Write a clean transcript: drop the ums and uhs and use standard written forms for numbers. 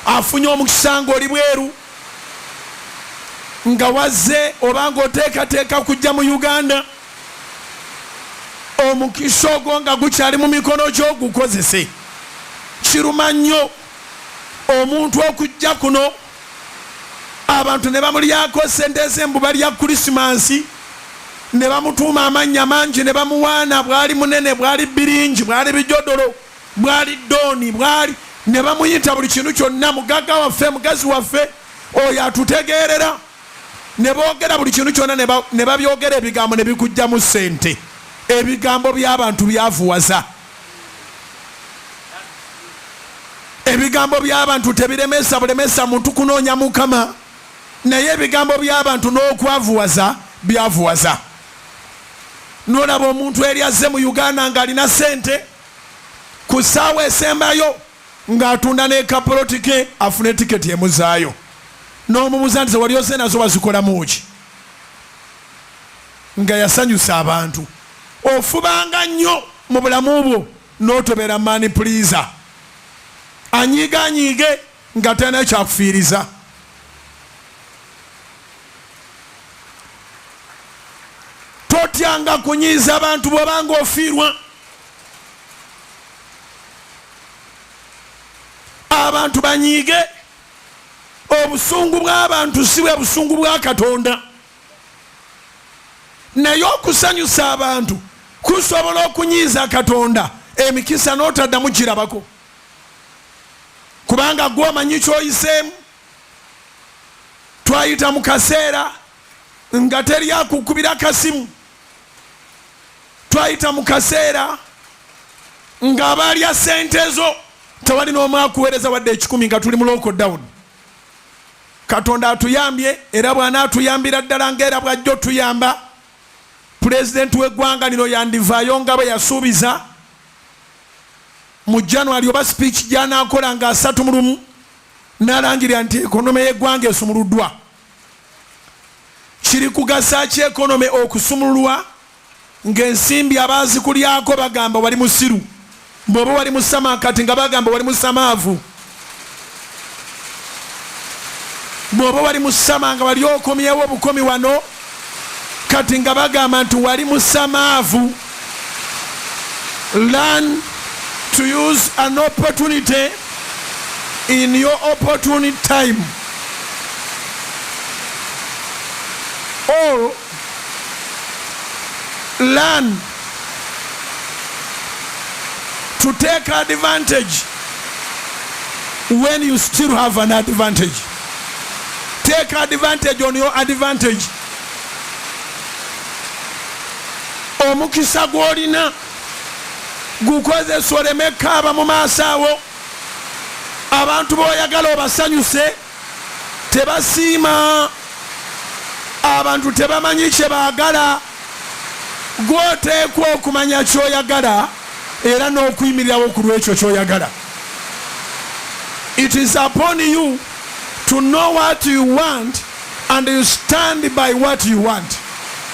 afunye omukisa ng'oli bweru nga wazze oba ng'oteekateeka kujja mu Uganda, omukisa ogwo nga gukyali mu mikono gyo gukozese. Kiruma nnyo omuntu okujja kuno abantu ne bamulyako sente ez'embuba lya Krisimansi, ne bamutuuma amannya mangi, ne bamuwaana bwali munene, bwali biringi, bwali bijodolo, bwali dooni, bwali ne bamuyita buli kintu kyonna, mugagga waffe, mugazi waffe, oyo atutegeerera. Ne boogera buli kintu kyonna ne babyogera ebigambo ne bikujjamu ssente. Ebigambo by'abantu byavuwaza. Ebigambo by'abantu tebiremesa bulemesa muntu kunoonya Mukama, naye ebigambo by'abantu n'okwavuwaza byavuwaza. N'olaba omuntu eri azze mu Uganda ng'alina ssente, ku ssaawa esembayo ng'atunda n'ekapoloti ke afune tiketi emuzaayo. N'omumuza nti wali ose nazo bazikolamu ki? Nga yasanyusa abantu. Ofubanga nnyo mu bulamu bwo n'otobeera mani pleaser. Anyiiganyiige nga talina kyakufiiriza. Totyanga kunyiiza abantu bw'obanga ofiirwa. Abantu banyiige. Obusungu bw'abantu si bwe busungu bwa Katonda. Naye okusanyusa abantu kusobola okunyiiza Katonda, emikisa n'otaddamu kirabako. Kubanga gwe omanyi ky'oyiseemu. Twayita mu kaseera nga teri akukubira kasimu. Twayita mu kaseera ng'abalya ssente zo tewali n'omu akuweereza wadde 10 nga tuli mu lockdown. Katonda atuyambye, era bw'anaatuyambira ddala ng'era bw'ajja otuyamba. Pulezidenti w'eggwanga lino yandivaayo nga bwe yasuubiza mu January oba speech gy'anaakola nga 31 n'alangirira nti ekonome y'eggwanga esumuluddwa. Kiri kugasa ki ekonome okusumululwa ng'ensimbi abaazikulyako bagamba wali musiru, bw'oba wali musamakati nga bagamba wali musamaavu, bw'oba wali musama nga wali okomyewo obukomi wano kati nga bagamba nti wali musamaavu. Learn to use an opportunity in your opportune time. Or learn to take advantage when you still have an advantage. Take advantage on your advantage. Omukisa gw'olina gukozesa oleme kaaba mu maaso awo. Abantu b'oyagala obasanyuse tebasiima. Abantu tebamanyi kye baagala. Gw'oteekwa okumanya ky'oyagala era n'okuyimirirawo ku lw'ekyo ky'oyagala. It is upon you to know what you want and you stand by what you want.